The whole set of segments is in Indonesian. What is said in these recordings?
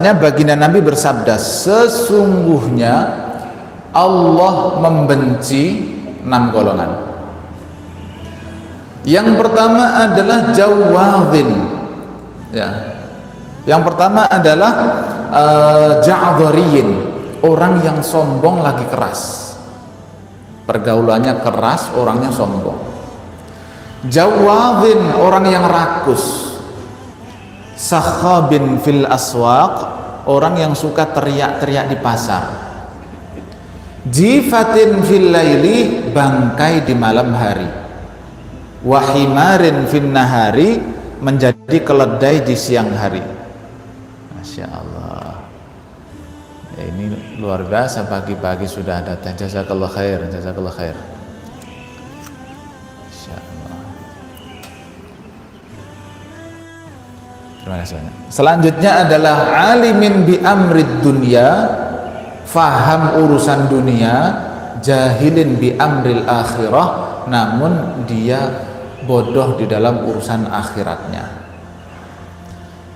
baginda Nabi bersabda, sesungguhnya Allah membenci 6 golongan. Yang pertama adalah jawadzin, ya. Yang pertama adalah ja'dhariyin, orang yang sombong lagi keras, pergaulannya keras, orangnya sombong. Jawadzin, orang yang rakus. Sakhabin fil aswaq, orang yang suka teriak-teriak di pasar. Jifatin fil laili, bangkai di malam hari. Wahimarin fin nahari, menjadi keledai di siang hari. Masya Allah, ya, ini luar biasa, pagi-pagi sudah datang. Jazakallah khair, jazakallah khair. Terima kasih banyak. Selanjutnya adalah alimin bi amrid dunya, faham urusan dunia, jahilin bi amril akhirah, namun dia bodoh di dalam urusan akhiratnya.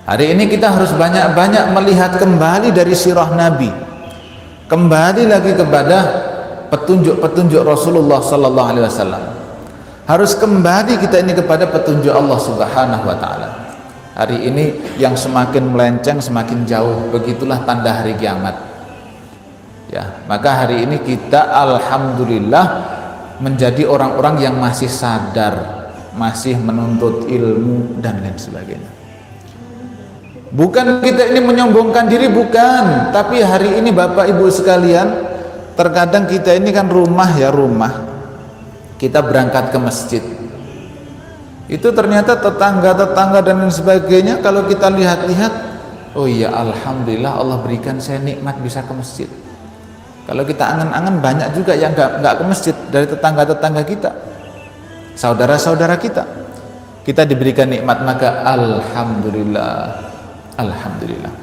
Hari ini kita harus banyak-banyak melihat kembali dari sirah Nabi, kembali lagi kepada petunjuk-petunjuk Rasulullah sallallahu alaihi wasallam. Harus kembali kita ini kepada petunjuk Allah Subhanahu wa taala. Hari ini yang semakin melenceng semakin jauh, begitulah tanda hari kiamat. Ya, maka hari ini kita alhamdulillah menjadi orang-orang yang masih sadar, masih menuntut ilmu dan lain sebagainya. Bukan kita ini menyombongkan diri, bukan, tapi hari ini Bapak Ibu sekalian, terkadang kita ini kan rumah, kita berangkat ke masjid, itu ternyata tetangga-tetangga dan lain sebagainya, kalau kita lihat-lihat, oh iya alhamdulillah Allah berikan saya nikmat bisa ke masjid. Kalau kita angan-angan, banyak juga yang nggak ke masjid dari tetangga-tetangga kita, saudara-saudara kita diberikan nikmat, maka alhamdulillah, alhamdulillah.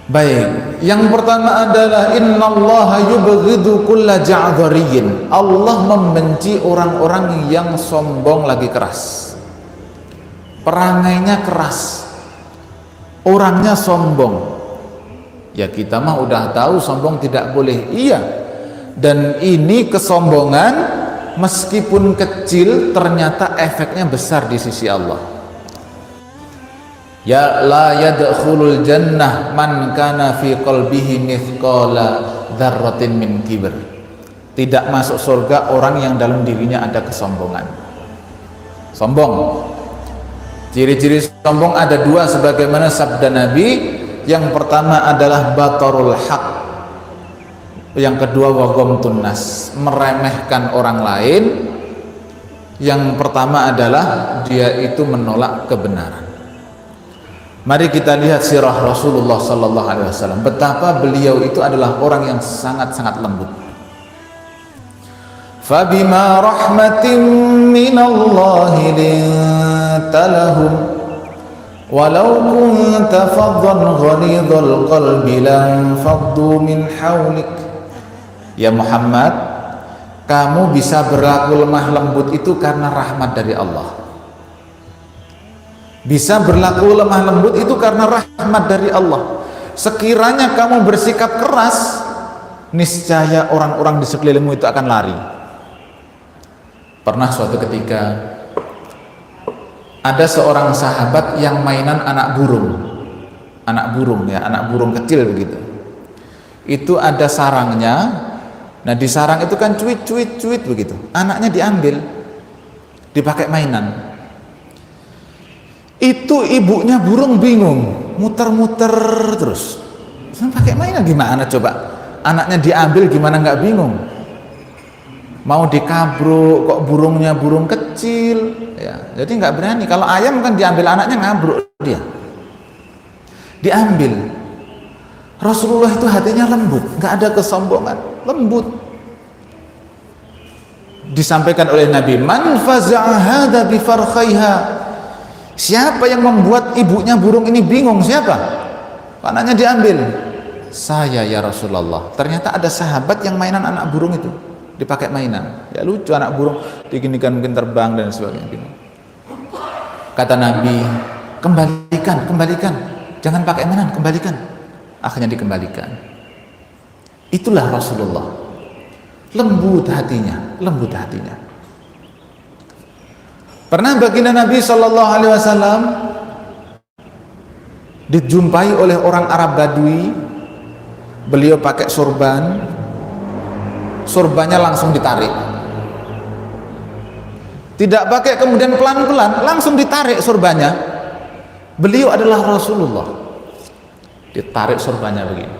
Baik, yang pertama adalah innallaha yubghidu kulla ja'dhariyin, Allah membenci orang-orang yang sombong lagi keras, perangainya keras, orangnya sombong. Ya kita mah udah tahu sombong tidak boleh, iya, dan ini kesombongan meskipun kecil ternyata efeknya besar di sisi Allah. Ya la yadkhulul jannah man kana fi qalbihi mithqala dzarratin min kibr. Tidak masuk surga orang yang dalam dirinya ada kesombongan. Sombong. Ciri-ciri sombong ada 2 sebagaimana sabda Nabi. Yang pertama adalah batarul haq. Yang kedua waghamtun nas, meremehkan orang lain. Yang pertama adalah dia itu menolak kebenaran. Mari kita lihat sirah Rasulullah sallallahu alaihi wasallam, betapa beliau itu adalah orang yang sangat-sangat lembut. Fabima rahmatin minallahi linta lahum walau kunta faddan ghalidhal qalbi lam faddu min hawlik. Ya Muhammad, kamu bisa berlaku lemah lembut itu karena rahmat dari Allah. Bisa berlaku lemah lembut itu karena rahmat dari Allah. Sekiranya kamu bersikap keras, niscaya orang-orang di sekelilingmu itu akan lari. Pernah suatu ketika ada seorang sahabat yang mainan anak burung ya, anak burung kecil begitu. Itu ada sarangnya. Nah di sarang itu kan cuit begitu. Anaknya diambil, dipakai mainan. Itu ibunya burung bingung, muter-muter terus. Pakai mainan gimana coba? Anaknya diambil gimana nggak bingung? Mau dikabruk, kok burungnya burung kecil, ya. Jadi nggak berani. Kalau ayam kan diambil anaknya ngabruk dia. Diambil. Rasulullah itu hatinya lembut, nggak ada kesombongan, lembut. Disampaikan oleh Nabi, man faza'a hadza bi farkhaiha. Siapa yang membuat ibunya burung ini bingung? Siapa? Anaknya diambil. Saya ya Rasulullah. Ternyata ada sahabat yang mainan anak burung itu, dipakai mainan. Ya lucu, anak burung diginikan mungkin terbang dan sebagainya. Kata Nabi, kembalikan. jangan pakai mainan, kembalikan. Akhirnya dikembalikan. Itulah Rasulullah, lembut hatinya, lembut hatinya. Pernah baginda Nabi Shallallahu Alaihi Wasallam dijumpai oleh orang Arab Badui, beliau pakai sorban, sorbannya langsung ditarik, tidak pakai kemudian pelan-pelan, langsung ditarik sorbannya. Beliau adalah Rasulullah, ditarik sorbannya begini.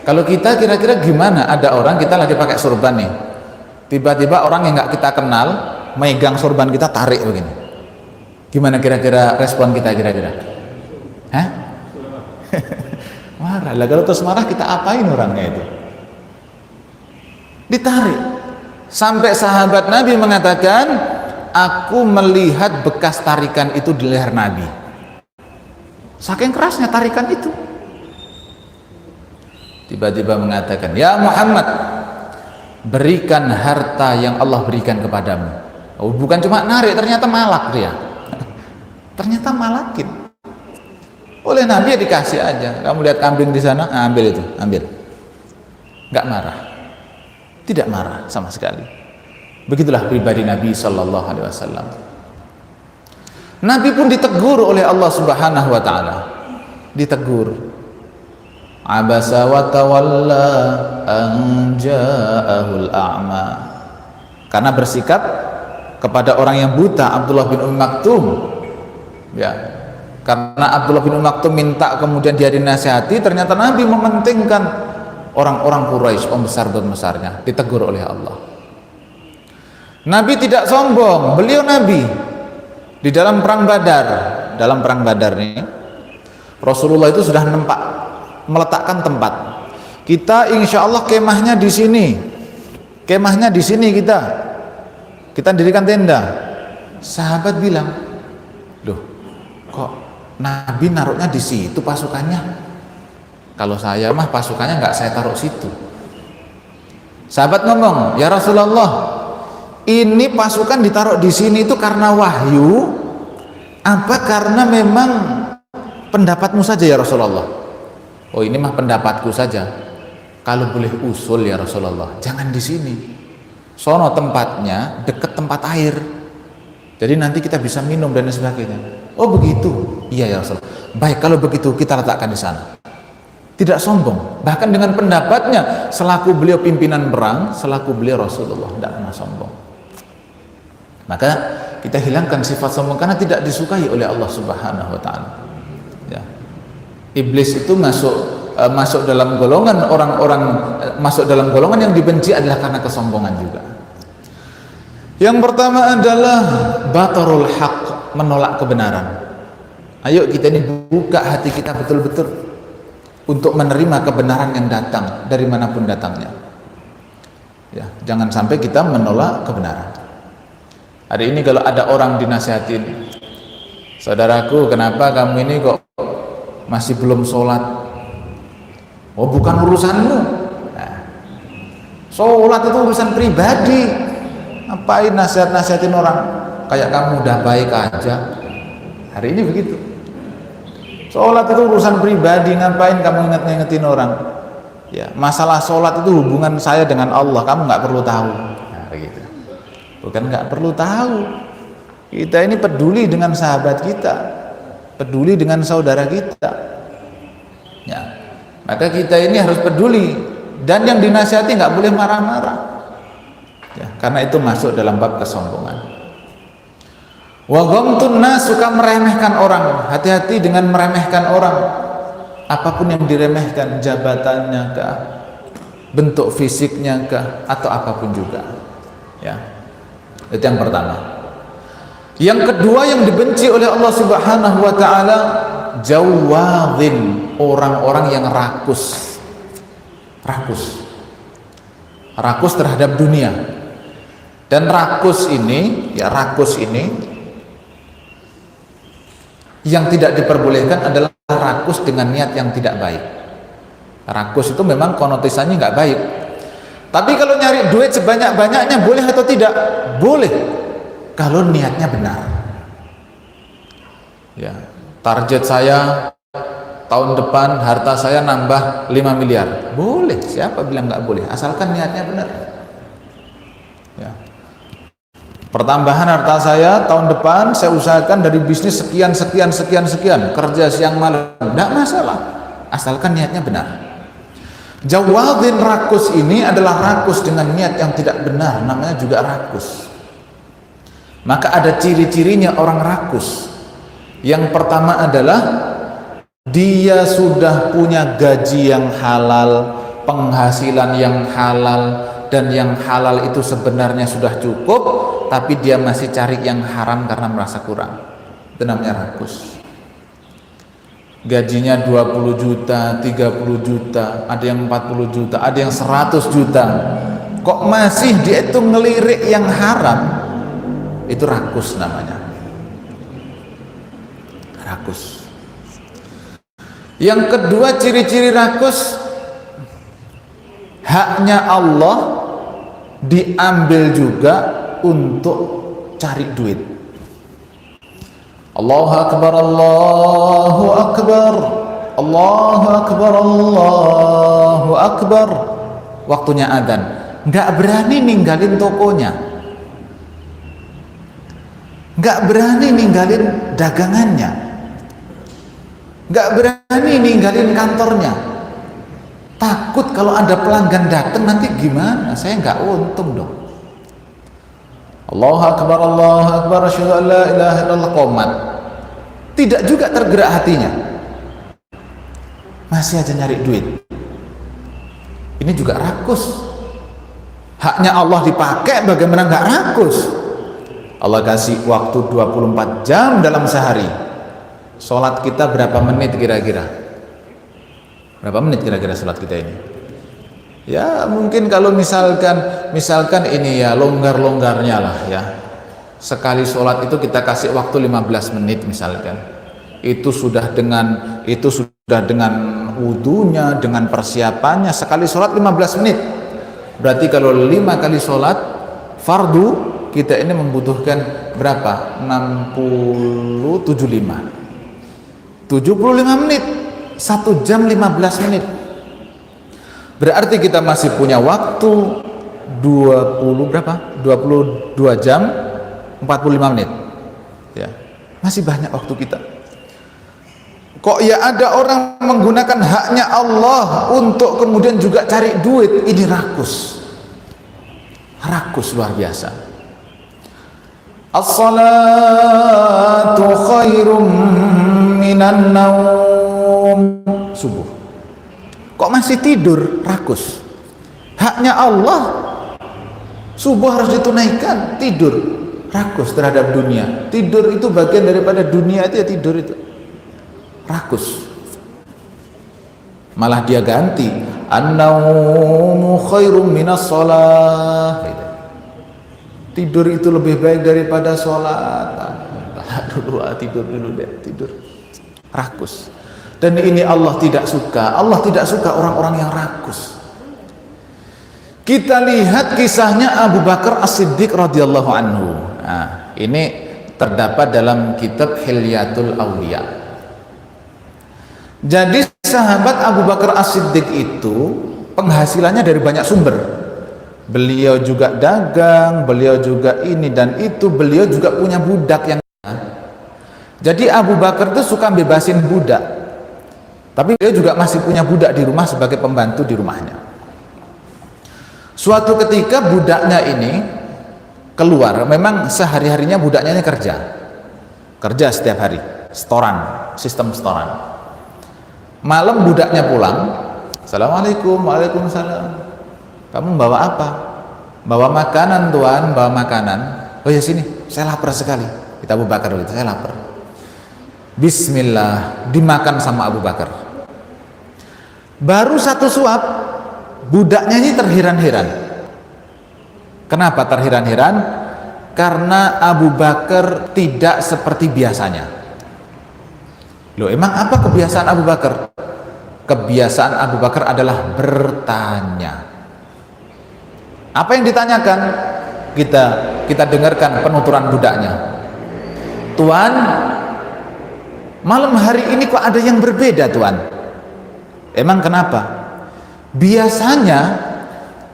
Kalau kita kira-kira gimana, ada orang kita lagi pakai sorban nih, tiba-tiba orang yang nggak kita kenal megang sorban kita, tarik begini, gimana kira-kira respon kita kira-kira? Hah? Marah lah. Kalau terus marah kita apain orangnya itu? Ditarik. Sampai sahabat Nabi mengatakan, aku melihat bekas tarikan itu di leher Nabi. Saking kerasnya tarikan itu. Tiba-tiba mengatakan, ya Muhammad, berikan harta yang Allah berikan kepadamu. Oh, bukan cuma narik, ternyata malak dia. Ternyata malakin. Oleh Nabi ya dikasih aja. Kamu lihat kambing di sana, ambil itu, ambil. Nggak marah, tidak marah sama sekali. Begitulah pribadi Nabi Shallallahu Alaihi Wasallam. Nabi pun ditegur oleh Allah Subhanahu Wa Taala. Ditegur. Abasa wa tawalla an ja'ahul a'ma. Karena bersikap kepada orang yang buta, Abdullah bin Maktum, ya, karena Abdullah bin Maktum minta kemudian dia dinasihati, ternyata Nabi mementingkan orang-orang Quraisy, pembesar-pembesarnya, ditegur oleh Allah. Nabi tidak sombong, beliau Nabi di dalam perang Badar nih, Rasulullah itu sudah meletakkan tempat. Kita insya Allah kemahnya di sini, kita dirikan tenda. Sahabat bilang, loh kok Nabi naruhnya di situ pasukannya? Kalau saya mah pasukannya nggak saya taruh situ. Sahabat ngomong, ya Rasulullah, ini pasukan ditaruh di sini itu karena wahyu, apa karena memang pendapatmu saja ya Rasulullah? Oh, ini mah pendapatku saja. Kalau boleh usul ya Rasulullah, jangan di sini. Sono tempatnya dekat tempat air, jadi nanti kita bisa minum dan sebagainya. Oh begitu, iya ya Rasul. Baik, kalau begitu kita letakkan di sana. Tidak sombong, bahkan dengan pendapatnya selaku beliau pimpinan perang, selaku beliau Rasulullah, tidak pernah sombong. Maka kita hilangkan sifat sombong karena tidak disukai oleh Allah Subhanahu Wa Taala. Ya. Iblis itu masuk dalam golongan orang-orang, masuk dalam golongan yang dibenci adalah karena kesombongan juga. Yang pertama adalah batarul haq, menolak kebenaran. Ayo kita ini buka hati kita betul-betul untuk menerima kebenaran yang datang dari manapun datangnya. Ya, jangan sampai kita menolak kebenaran. Hari ini kalau ada orang dinasihatin, saudaraku kenapa kamu ini kok masih belum sholat? Oh bukan urusanmu. Nah, sholat itu urusan pribadi. Ngapain nasihatin orang? Kayak kamu udah baik aja. Hari ini begitu. Sholat itu urusan pribadi, ngapain kamu ngingetin orang? Ya, masalah sholat itu hubungan saya dengan Allah, kamu nggak perlu tahu. Nah, begitu. Bukan nggak perlu tahu. Kita ini peduli dengan sahabat kita, peduli dengan saudara kita. Ya, maka kita ini harus peduli, dan yang dinasihati nggak boleh marah-marah. Ya, karena itu masuk dalam bab kesombongan. Wa ghamtun nas, suka meremehkan orang. Hati-hati dengan meremehkan orang. Apapun yang diremehkan, jabatannya kah, bentuk fisiknya kah, atau apapun juga. Ya. Itu yang pertama. Yang kedua yang dibenci oleh Allah Subhanahu wa taala, jawadhin, orang-orang yang rakus. Rakus terhadap dunia. Dan rakus ini yang tidak diperbolehkan adalah rakus dengan niat yang tidak baik. Rakus itu memang konotasinya nggak baik. Tapi kalau nyari duit sebanyak-banyaknya boleh atau tidak? Boleh, kalau niatnya benar. Ya, target saya tahun depan harta saya nambah 5 miliar. Boleh, siapa bilang nggak boleh, asalkan niatnya benar. Ya. Pertambahan harta saya tahun depan saya usahakan dari bisnis sekian, kerja siang malam, nggak masalah, asalkan niatnya benar. Jawadin rakus ini adalah rakus dengan niat yang tidak benar, namanya juga rakus. Maka ada ciri-cirinya orang rakus. Yang pertama adalah dia sudah punya gaji yang halal, penghasilan yang halal, dan yang halal itu sebenarnya sudah cukup, tapi dia masih cari yang haram karena merasa kurang. Itu namanya rakus. Gajinya 20 juta, 30 juta, ada yang 40 juta, ada yang 100 juta. Kok masih dia itu ngelirik yang haram? Itu rakus namanya. Rakus. Yang kedua ciri-ciri rakus, haknya Allah diambil juga untuk cari duit. Allahu Akbar, Allahu Akbar, Allahu Akbar, Allahu Akbar. Waktunya adzan, nggak berani ninggalin tokonya, nggak berani ninggalin dagangannya, nggak berani ninggalin kantornya. Takut kalau ada pelanggan datang nanti gimana, saya nggak untung dong. Allahu Akbar, Allahu Akbar, asyhadu an la ilaha illallah, qomat. Tidak juga tergerak hatinya, masih aja nyari duit. Ini juga rakus. Haknya Allah dipakai, bagaimana nggak rakus? Allah kasih waktu 24 jam dalam sehari. Sholat kita berapa menit kira-kira? Berapa menit kira-kira sholat kita ini? Ya mungkin kalau misalkan ini ya longgar-longgarnya lah ya. Sekali sholat itu kita kasih waktu 15 menit misalkan. Itu sudah dengan wudunya, dengan persiapannya. Sekali sholat 15 menit. Berarti kalau 5 kali sholat fardu, kita ini membutuhkan berapa? 75 menit, 1 jam 15 menit. Berarti kita masih punya waktu 22 jam 45 menit ya, masih banyak waktu kita. Kok ya ada orang menggunakan haknya Allah untuk kemudian juga cari duit? Ini rakus luar biasa. As-salatu khairum minan naum. Subuh kok masih tidur? Rakus. Haknya Allah, subuh harus ditunaikan, tidur. Rakus terhadap dunia. Tidur itu bagian daripada dunia itu ya, tidur itu rakus. Malah dia ganti, an-naumu khairum minas shalah. Tidur itu lebih baik daripada sholat. Tidur dulu deh, tidur. Rakus. Dan ini Allah tidak suka. Allah tidak suka orang-orang yang rakus. Kita lihat kisahnya Abu Bakar As-Siddiq radhiyallahu anhu. Nah, ini terdapat dalam kitab Hilyatul Auliya. Jadi sahabat Abu Bakar As-Siddiq itu penghasilannya dari banyak sumber. Beliau juga dagang, beliau juga ini dan itu, beliau juga punya budak yang. Jadi Abu Bakar itu suka bebasin budak, tapi beliau juga masih punya budak di rumah sebagai pembantu di rumahnya. Suatu ketika budaknya ini keluar, memang sehari-harinya budaknya ini kerja setiap hari, sistem setoran. Malam budaknya pulang, assalamualaikum, waalaikumsalam. Kamu bawa apa? Bawa makanan tuan, bawa makanan. Oh ya sini, saya lapar sekali. Kita Abu Bakar dulu, saya lapar. Bismillah, dimakan sama Abu Bakar. Baru satu suap, budaknya ini terheran-heran. Kenapa terheran-heran? Karena Abu Bakar tidak seperti biasanya. Loh, emang apa kebiasaan Abu Bakar? Kebiasaan Abu Bakar adalah bertanya. Apa yang ditanyakan? Kita dengarkan penuturan budaknya. Tuan, malam hari ini kok ada yang berbeda Tuan. Emang kenapa? Biasanya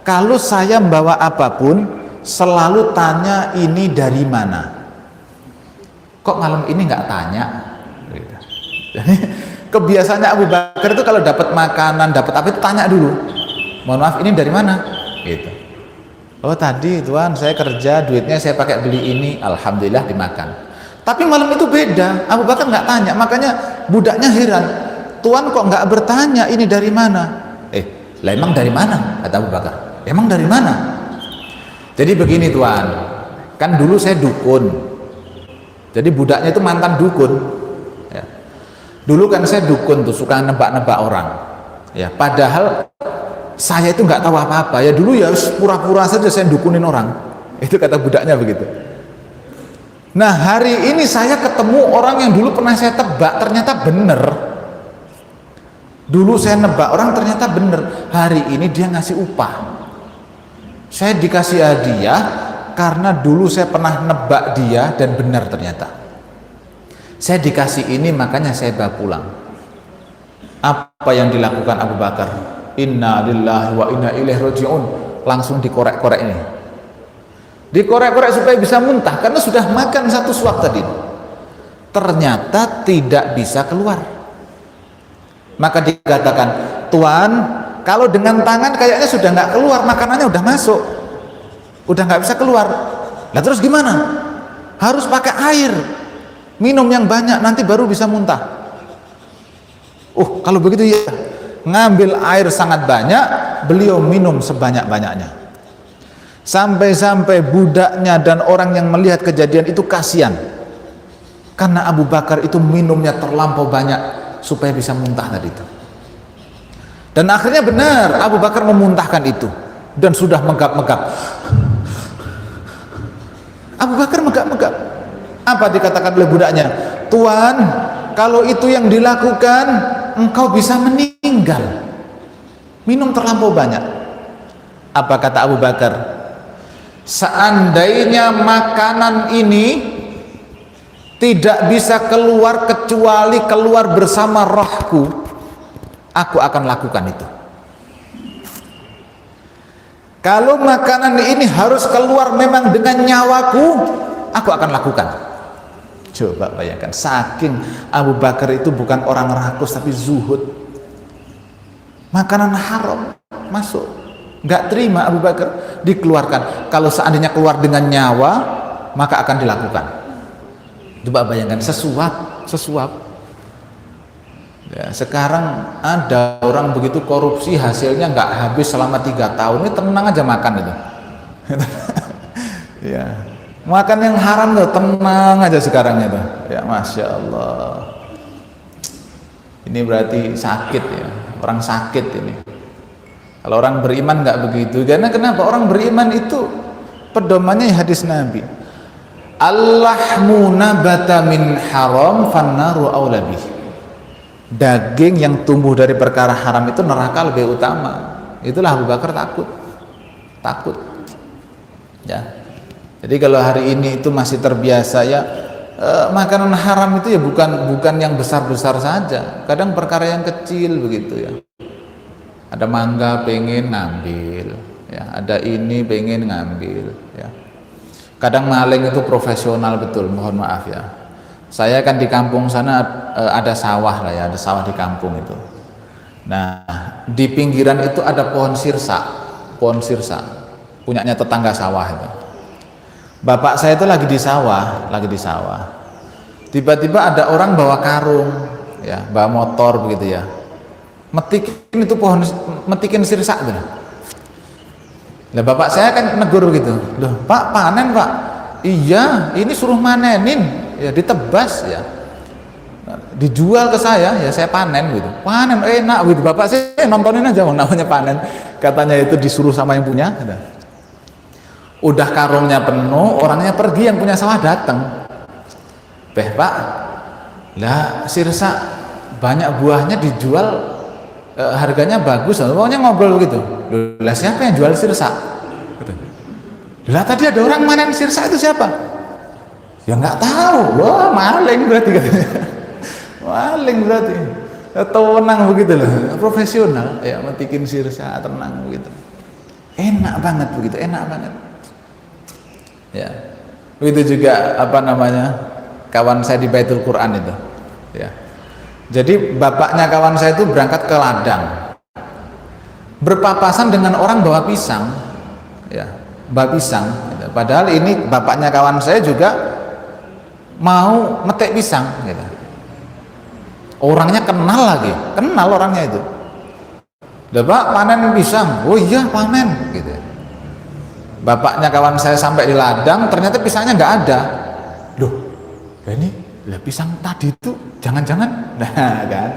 kalau saya membawa apapun selalu tanya ini dari mana. Kok malam ini nggak tanya? Jadi kebiasaannya Abu Bakar itu kalau dapat makanan, dapat apa itu tanya dulu. Mohon maaf, ini dari mana? Gitu. Oh tadi Tuan saya kerja, duitnya saya pakai beli ini, alhamdulillah dimakan. Tapi malam itu beda, Abu Bakar nggak tanya, makanya budaknya heran. Tuan kok nggak bertanya ini dari mana? Lah emang dari mana? Kata Abu Bakar. Emang dari mana? Jadi begini Tuan, kan dulu saya dukun. Jadi budaknya itu mantan dukun. Ya. Dulu kan saya dukun tuh, suka nebak-nebak orang. Ya, padahal saya itu nggak tahu apa-apa. Ya dulu ya pura-pura saja saya dukunin orang. Itu kata budaknya begitu. Nah hari ini saya ketemu orang yang dulu pernah saya tebak, ternyata bener. Dulu saya nebak orang ternyata bener. Hari ini dia ngasih upah. Saya dikasih hadiah karena dulu saya pernah nebak dia dan benar ternyata. Saya dikasih ini makanya saya bawa pulang. Apa yang dilakukan Abu Bakar? Inna lillahi wa inna ilaihi raji'un. Langsung dikorek-korek ini. Dikorek-korek supaya bisa muntah karena sudah makan satu suap tadi. Ternyata tidak bisa keluar. Maka dikatakan, Tuan, kalau dengan tangan kayaknya sudah nggak keluar, makanannya udah masuk, udah nggak bisa keluar. Nah terus gimana? Harus pakai air, minum yang banyak, nanti baru bisa muntah. Kalau begitu ya, ngambil air sangat banyak, beliau minum sebanyak-banyaknya. Sampai-sampai budaknya dan orang yang melihat kejadian itu kasihan, karena Abu Bakar itu minumnya terlampau banyak supaya bisa muntah tadi itu. Dan akhirnya benar Abu Bakar memuntahkan itu dan sudah megap-megap. Abu Bakar megap-megap. Apa dikatakan oleh budaknya? Tuan, kalau itu yang dilakukan engkau bisa meninggal. Minum terlampau banyak. Apa kata Abu Bakar? Seandainya makanan ini tidak bisa keluar kecuali keluar bersama rohku, aku akan lakukan itu. Kalau makanan ini harus keluar memang dengan nyawaku, aku akan lakukan. Coba bayangkan, saking Abu Bakar itu bukan orang rakus tapi zuhud. Makanan haram masuk, nggak terima Abu Bakar, dikeluarkan. Kalau seandainya keluar dengan nyawa, maka akan dilakukan. Coba bayangkan, sesuap. Ya, sekarang ada orang begitu korupsi hasilnya nggak habis selama 3 tahun, ini tenang aja makan itu. Ya, makan yang haram tuh tenang aja sekarang itu. Ya, masya Allah. Ini berarti sakit ya, orang sakit ini. Kalau orang beriman nggak begitu, karena kenapa? Orang beriman itu pedomannya hadis Nabi. Allahmu nabata min haram fannaru aula bih. Daging yang tumbuh dari perkara haram itu neraka lebih utama. Itulah Abu Bakar takut. Ya. Jadi kalau hari ini itu masih terbiasa ya makanan haram itu ya bukan yang besar-besar saja. Kadang perkara yang kecil begitu ya. Ada mangga pengen ngambil, ya. Ada ini pengen ngambil, ya. Kadang maling itu profesional betul, mohon maaf ya. Saya kan di kampung sana ada sawah lah ya, ada sawah di kampung itu. Nah, di pinggiran itu ada pohon sirsa, punyanya tetangga sawah itu. Bapak saya itu lagi di sawah. Tiba-tiba ada orang bawa karung, ya, bawa motor begitu ya. Metikin sirsa gitu. Lah bapak saya kan negur gitu, loh Pak panen Pak, iya ini suruh manenin, ya ditebas ya, dijual ke saya, ya saya panen gitu, panen enak gitu, bapak saya nontonin aja, namanya panen, katanya itu disuruh sama yang punya, gitu. Udah karungnya penuh, orangnya pergi, yang punya sawah datang, Pak, lah sirsa banyak buahnya dijual, harganya bagus, pokoknya ngobrol begitu. Lah siapa yang jual sirsa? Lah tadi ada orang manen sirsa, itu siapa? Ya nggak tahu. Wah maling berarti katanya. Paling berarti tenang begitu loh, profesional ya, matikin sirsa tenang begitu. Enak banget begitu, enak banget. Ya. Begitu juga apa namanya? Kawan saya di Baitul Quran itu. Ya. Jadi bapaknya kawan saya itu berangkat ke ladang. Berpapasan dengan orang bawa pisang. Ya, bawa pisang. Padahal ini bapaknya kawan saya juga mau metik pisang gitu. Orangnya kenal lagi, kenal orangnya itu. Udah Pak, panen pisang. Oh iya panen gitu. Bapaknya kawan saya sampai di ladang, ternyata pisangnya nggak ada. Loh, ini lah pisang tadi itu jangan-jangan, nah kan?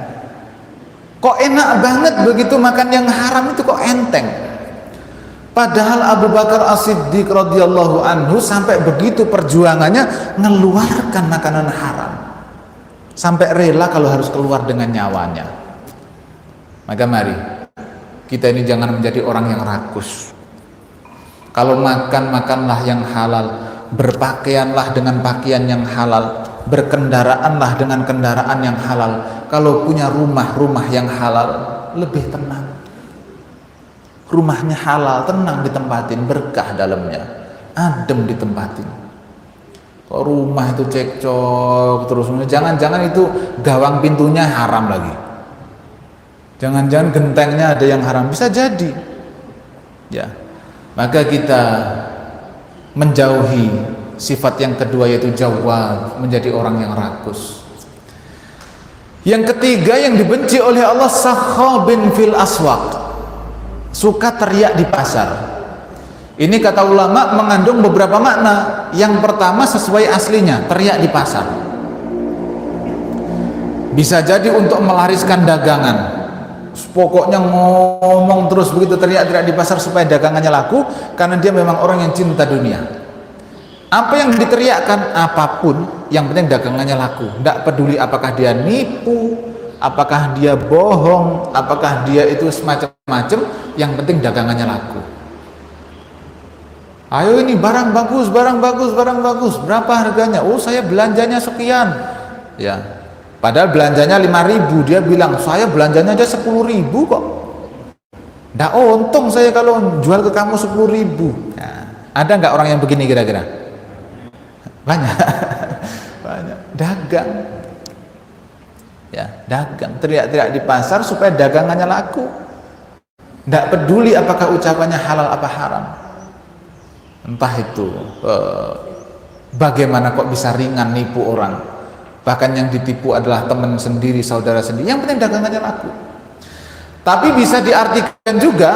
Kok enak banget begitu makan yang haram itu, kok enteng? Padahal Abu Bakar As-Siddiq radhiyallahu anhu sampai begitu perjuangannya mengeluarkan makanan haram, sampai rela kalau harus keluar dengan nyawanya. Maka mari kita ini jangan menjadi orang yang rakus. Kalau makan, makanlah yang halal, berpakaianlah dengan pakaian yang halal, berkendaraanlah dengan kendaraan yang halal. Kalau punya rumah yang halal, lebih tenang. Rumahnya halal, tenang ditempatin, berkah dalamnya, adem ditempatin. Kok rumah itu cekcok terus, jangan-jangan itu gawang pintunya haram lagi, jangan-jangan gentengnya ada yang haram, bisa jadi ya. Maka kita menjauhi sifat yang kedua, yaitu jawab, menjadi orang yang rakus. Yang ketiga yang dibenci oleh Allah, sakhabin fil aswaq, suka teriak di pasar. Ini kata ulama mengandung beberapa makna. Yang pertama sesuai aslinya, teriak di pasar. Bisa jadi untuk melariskan dagangan. Pokoknya ngomong terus begitu, teriak-teriak di pasar supaya dagangannya laku, karena dia memang orang yang cinta dunia. Apa yang diteriakkan, apapun, yang penting dagangannya laku. Tidak peduli apakah dia nipu, apakah dia bohong, apakah dia itu semacam-macam, yang penting dagangannya laku. Ayo ini barang bagus, barang bagus, barang bagus. Berapa harganya? Oh saya belanjanya sekian. Ya. Padahal belanjanya 5.000, dia bilang saya belanjanya aja 10.000 kok. Nggak untung saya kalau jual ke kamu 10.000. Nah, ada nggak orang yang begini kira-kira? Banyak, banyak. Dagang, ya dagang, teriak-teriak di pasar supaya dagangannya laku. Nggak peduli apakah ucapannya halal apa haram. Entah itu bagaimana kok bisa ringan nipu orang. Bahkan yang ditipu adalah teman sendiri, saudara sendiri. Yang penting dagangannya laku. Tapi bisa diartikan juga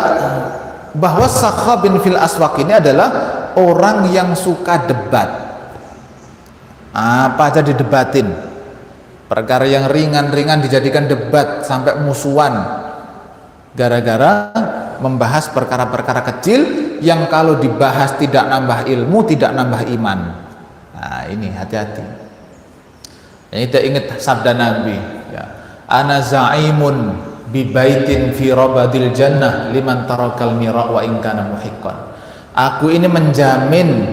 bahwa sakhabin fil aswaq ini adalah orang yang suka debat. Apa aja didebatin. Perkara yang ringan-ringan dijadikan debat sampai musuhan. Gara-gara membahas perkara-perkara kecil yang kalau dibahas tidak nambah ilmu, tidak nambah iman. Nah, ini hati-hati. Ini kita ingat sabda Nabi, ya. Ana za'imun bi baitin fi rabadil jannah liman tarakal mira wa in kana muhiqqan. Aku ini menjamin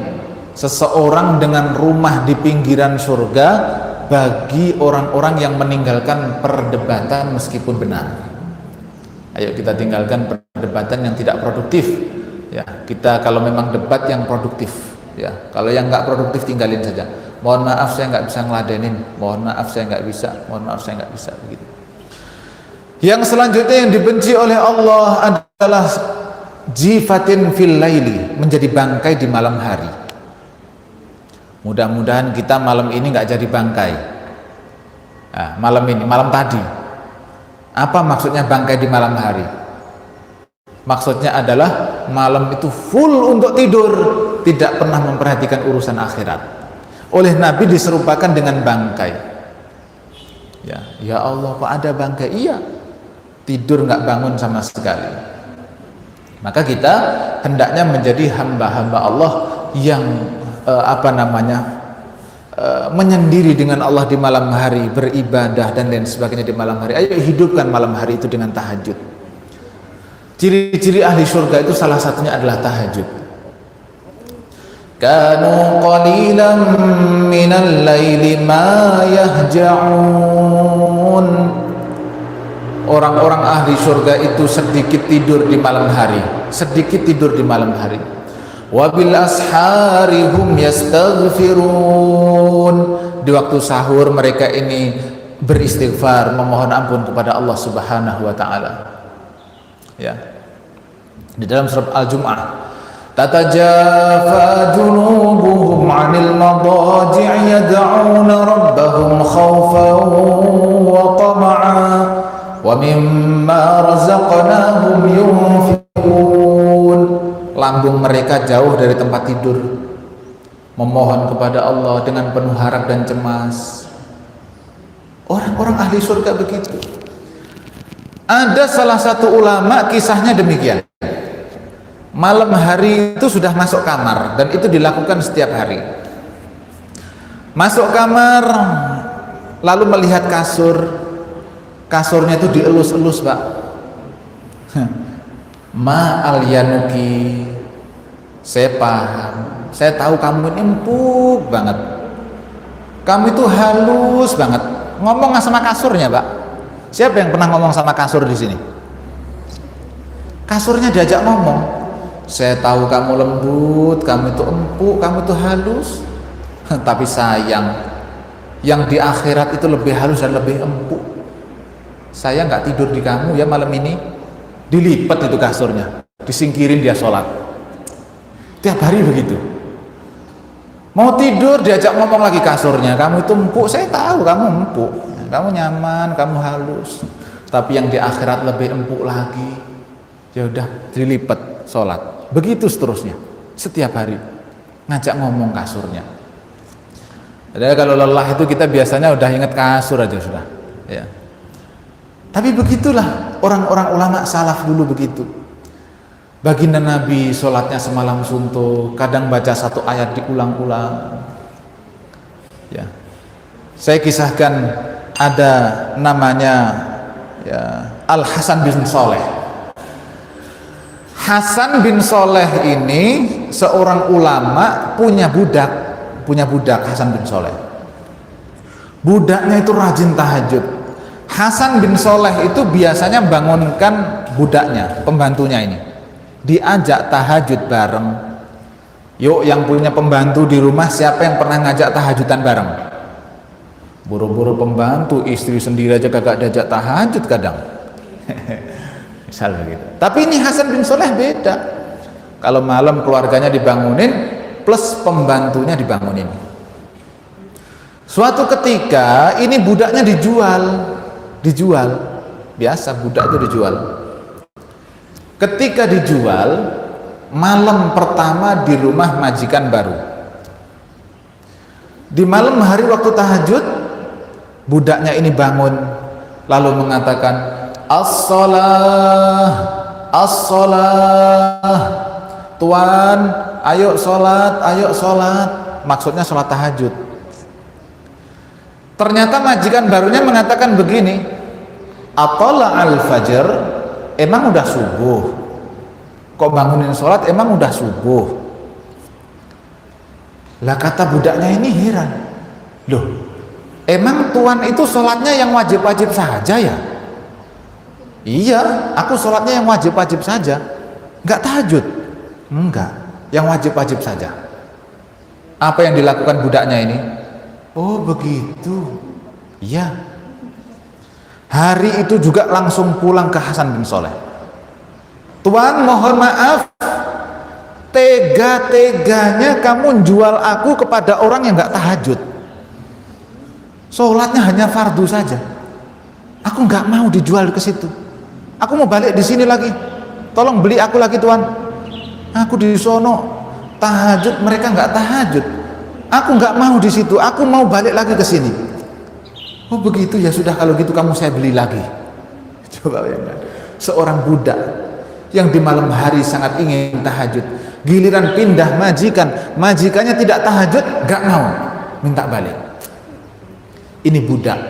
seseorang dengan rumah di pinggiran surga bagi orang-orang yang meninggalkan perdebatan meskipun benar. Ayo kita tinggalkan perdebatan yang tidak produktif. Ya, kita kalau memang debat yang produktif. Ya, kalau yang nggak produktif tinggalin saja. Mohon maaf saya nggak bisa ngeladenin, mohon maaf saya nggak bisa, mohon maaf saya nggak bisa, begitu. Yang selanjutnya yang dibenci oleh Allah adalah jifatin fil laili, menjadi bangkai di malam hari. Mudah-mudahan kita malam ini nggak jadi bangkai. Nah, malam ini, malam tadi. Apa maksudnya bangkai di malam hari? Maksudnya adalah malam itu full untuk tidur, tidak pernah memperhatikan urusan akhirat. Oleh Nabi diserupakan dengan bangkai. Ya Allah, kok ada bangkai? Iya, tidur nggak bangun sama sekali. Maka kita hendaknya menjadi hamba-hamba Allah yang menyendiri dengan Allah di malam hari, beribadah dan lain sebagainya di malam hari. Ayo hidupkan malam hari itu dengan tahajud. Ciri-ciri ahli surga itu salah satunya adalah tahajud. Kanu qalilan minal laili ma yahja'un. Orang-orang ahli surga itu sedikit tidur di malam hari, sedikit tidur di malam hari. Wa bil ashari hum yastaghfirun. Di waktu sahur mereka ini beristighfar, memohon ampun kepada Allah Subhanahu wa taala. Ya. Di dalam surat Al-Jumu'ah, tatajafa junubuhum 'anil madaji' yad'una rabbahum khaufan wa tama'an wa mimma razaqnahum yunfiqun. Lambung mereka jauh dari tempat tidur, memohon kepada Allah dengan penuh harap dan cemas. Orang-orang ahli surga begitu. Ada salah satu ulama kisahnya demikian. Malam hari itu sudah masuk kamar, dan itu dilakukan setiap hari. Masuk kamar lalu melihat kasurnya itu dielus-elus, Pak. Ma al-yanuki, saya paham, saya tahu kamu ini empuk banget, kamu itu halus banget. Ngomong sama kasurnya, Pak. Siapa yang pernah ngomong sama kasur di sini? Kasurnya diajak ngomong, saya tahu kamu lembut, kamu itu empuk, kamu itu halus. Tapi sayang, yang di akhirat itu lebih halus dan lebih empuk. Saya nggak tidur di kamu ya malam ini. Dilipat itu kasurnya, disingkirin dia sholat. Tiap hari begitu. Mau tidur diajak ngomong lagi kasurnya, kamu itu empuk, saya tahu kamu empuk, kamu nyaman, kamu halus. Tapi yang di akhirat lebih empuk lagi. Ya udah, dilipat sholat. Begitu seterusnya, setiap hari ngajak ngomong kasurnya. Jadi kalau lelah itu kita biasanya udah ingat kasur aja sudah. Ya. Tapi begitulah orang-orang ulama salaf dulu begitu. Baginda Nabi sholatnya semalam suntuk, kadang baca satu ayat diulang-ulang. Ya. Saya kisahkan ada namanya ya, Al Hasan bin Soleh. Hasan bin Soleh ini seorang ulama punya budak Hasan bin Soleh. Budaknya itu rajin tahajud. Hasan bin Soleh itu biasanya bangunkan budaknya, pembantunya ini, diajak tahajud bareng. Yuk yang punya pembantu di rumah, siapa yang pernah ngajak tahajudan bareng? Buru-buru pembantu, istri sendiri aja kagak diajak tahajud kadang. Misal begitu. Tapi ini Hasan bin Soleh beda. Kalau malam keluarganya dibangunin, plus pembantunya dibangunin. Suatu ketika ini budaknya dijual, biasa budak itu dijual. Ketika dijual, malam pertama di rumah majikan baru. Di malam hari waktu tahajud, budaknya ini bangun lalu mengatakan, as-shalah, as-shalah. Tuan, ayo sholat, ayo sholat. Maksudnya sholat tahajud. Ternyata majikan barunya mengatakan begini, atala al-fajr, emang udah subuh? Kok bangunin sholat emang udah subuh? Lah kata budaknya ini heran, loh emang tuan itu sholatnya yang wajib-wajib saja ya? Iya, aku sholatnya yang wajib-wajib saja, nggak tahajud? Enggak, yang wajib-wajib saja. Apa yang dilakukan budaknya ini? Oh begitu, iya. Hari itu juga langsung pulang ke Hasan bin Soleh. Tuan mohon maaf, tega-teganya kamu jual aku kepada orang yang nggak tahajud. Sholatnya hanya fardu saja. Aku nggak mau dijual ke situ. Aku mau balik di sini lagi. Tolong beli aku lagi tuan. Aku di sono tahajud, mereka nggak tahajud. Aku nggak mau di situ, aku mau balik lagi ke sini. Oh begitu ya sudah, kalau gitu kamu saya beli lagi. Coba bayangkan, seorang budak yang di malam hari sangat ingin tahajud, giliran pindah majikannya tidak tahajud, nggak mau, minta balik. Ini budak,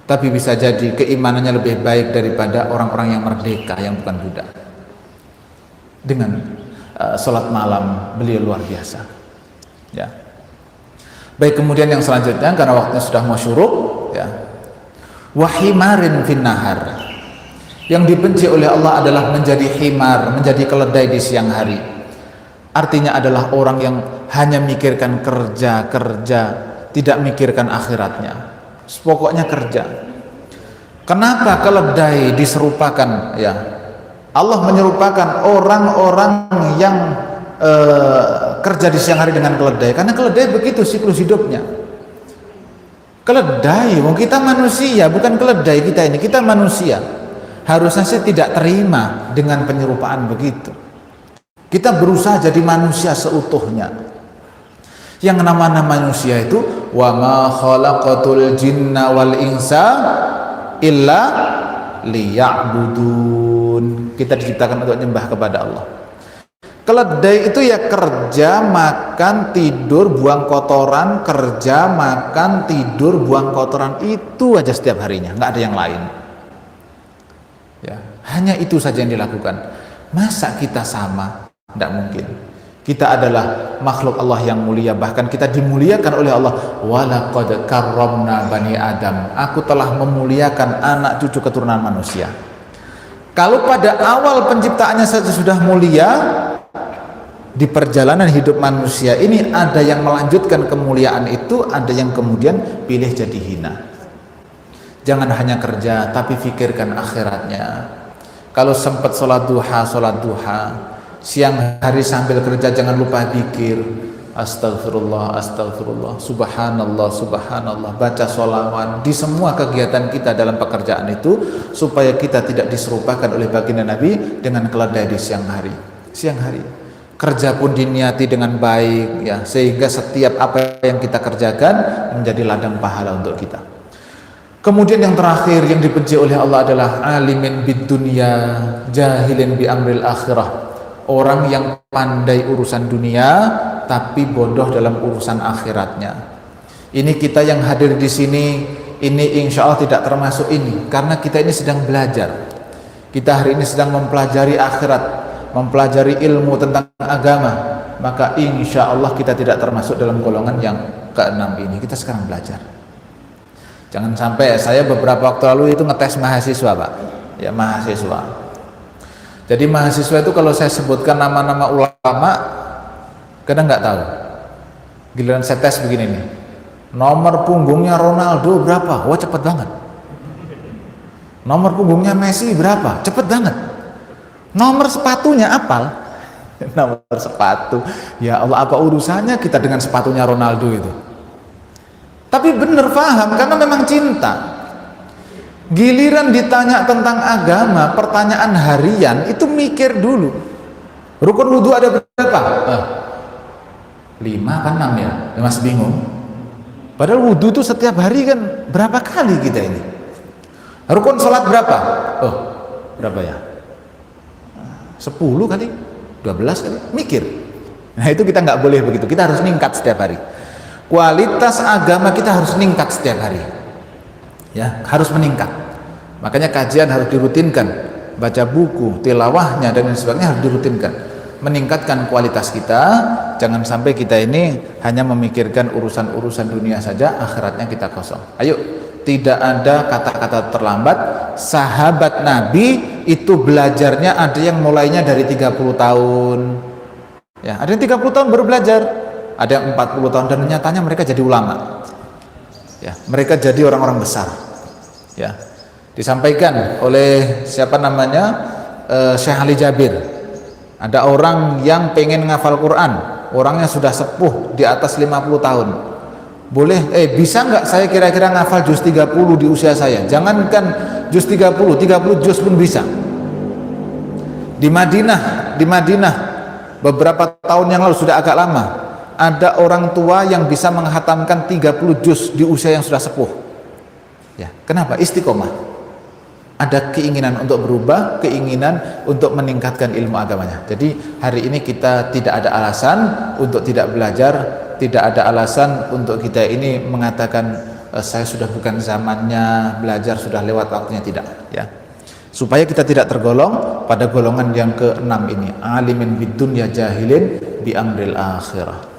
tapi bisa jadi keimanannya lebih baik daripada orang-orang yang merdeka yang bukan budak. Dengan sholat malam beliau luar biasa. Ya. Baik, kemudian yang selanjutnya karena waktunya sudah mau syuruk, ya. wa himarin finnahar. Yang dibenci oleh Allah adalah menjadi himar, menjadi keledai di siang hari. Artinya adalah orang yang hanya mikirkan kerja, tidak mikirkan akhiratnya. Pokoknya kerja. Kenapa keledai diserupakan? Ya, Allah menyerupakan orang-orang yang kerja di siang hari dengan keledai, karena keledai begitu siklus hidupnya. Keledai, kita manusia, bukan keledai kita ini, kita manusia. Harusnya saya tidak terima dengan penyerupaan begitu. Kita berusaha jadi manusia seutuhnya. Yang namanya manusia itu wa ma khalaqatul jinna wal insa illa liya'budun. Kita diciptakan untuk menyembah kepada Allah. Keledai itu ya kerja, makan, tidur, buang kotoran, kerja, makan, tidur, buang kotoran, itu aja setiap harinya, nggak ada yang lain. Ya, hanya itu saja yang dilakukan. Masa kita sama? Tidak mungkin. Kita adalah makhluk Allah yang mulia, bahkan kita dimuliakan oleh Allah. Walaqad karramna bani Adam. Aku telah memuliakan anak cucu keturunan manusia. Kalau pada awal penciptaannya saja sudah mulia, di perjalanan hidup manusia ini ada yang melanjutkan kemuliaan itu, ada yang kemudian pilih jadi hina. Jangan hanya kerja, tapi pikirkan akhiratnya. Kalau sempat sholat duha, siang hari sambil kerja jangan lupa zikir, astagfirullah, astagfirullah, subhanallah, subhanallah, baca sholawat di semua kegiatan kita dalam pekerjaan itu, supaya kita tidak diserupakan oleh baginda Nabi dengan keledai di siang hari. Siang hari kerja pun diniati dengan baik, ya, sehingga setiap apa yang kita kerjakan menjadi ladang pahala untuk kita. Kemudian yang terakhir yang dibenci oleh Allah adalah alimin bid dunya jahilin bi amril akhirah. Orang yang pandai urusan dunia tapi bodoh dalam urusan akhiratnya. Ini kita yang hadir di sini, ini insya Allah tidak termasuk ini, karena kita ini sedang belajar. Kita hari ini sedang mempelajari akhirat, mempelajari ilmu tentang agama, maka insya Allah kita tidak termasuk dalam golongan yang keenam ini. Kita sekarang belajar. Jangan sampai, saya beberapa waktu lalu itu ngetes mahasiswa, Pak. Ya, mahasiswa. Jadi mahasiswa itu kalau saya sebutkan nama-nama ulama, kadang nggak tahu. Giliran saya tes begini nih, nomor punggungnya Ronaldo berapa? Wah, cepet banget. Nomor punggungnya Messi berapa? Cepet banget. Nomor sepatunya apal? Nomor sepatu. Ya Allah, apa urusannya kita dengan sepatunya Ronaldo itu? Tapi benar paham, karena memang cinta. Giliran ditanya tentang agama, pertanyaan harian, itu mikir dulu. Rukun wudhu ada berapa? 5 kan 6 ya? Masih bingung. Padahal wudhu itu setiap hari kan berapa kali kita ini? Rukun sholat berapa? Berapa ya? 10 kali? 12 kali? Mikir. Nah itu kita nggak boleh begitu, kita harus meningkat setiap hari. Kualitas agama kita harus meningkat setiap hari, ya, harus meningkat. Makanya kajian harus dirutinkan, baca buku, tilawahnya dan lain sebagainya harus dirutinkan, meningkatkan kualitas kita. Jangan sampai kita ini hanya memikirkan urusan-urusan dunia saja, akhiratnya kita kosong. Ayo, tidak ada kata-kata terlambat. Sahabat Nabi itu belajarnya ada yang mulainya dari 30 tahun, ya, ada yang 30 tahun baru belajar, ada yang 40 tahun, dan nyatanya mereka jadi ulama, ya, mereka jadi orang-orang besar, ya. Disampaikan oleh siapa namanya, Syekh Ali Jabir, ada orang yang pengen ngafal Quran, orangnya sudah sepuh di atas 50 tahun, boleh, bisa nggak saya kira-kira ngafal juz 30 di usia saya? Jangankan juz 30 juz pun bisa. Di Madinah beberapa tahun yang lalu, sudah agak lama, ada orang tua yang bisa menghatamkan 30 juz di usia yang sudah sepuh, ya. Kenapa? Istiqomah, ada keinginan untuk berubah, keinginan untuk meningkatkan ilmu agamanya. Jadi hari ini kita tidak ada alasan untuk tidak belajar, tidak ada alasan untuk kita ini mengatakan saya sudah bukan zamannya belajar, sudah lewat waktunya, tidak, ya. Supaya kita tidak tergolong pada golongan yang ke-6 ini, alimin bid dunya jahilin bi amril akhirah.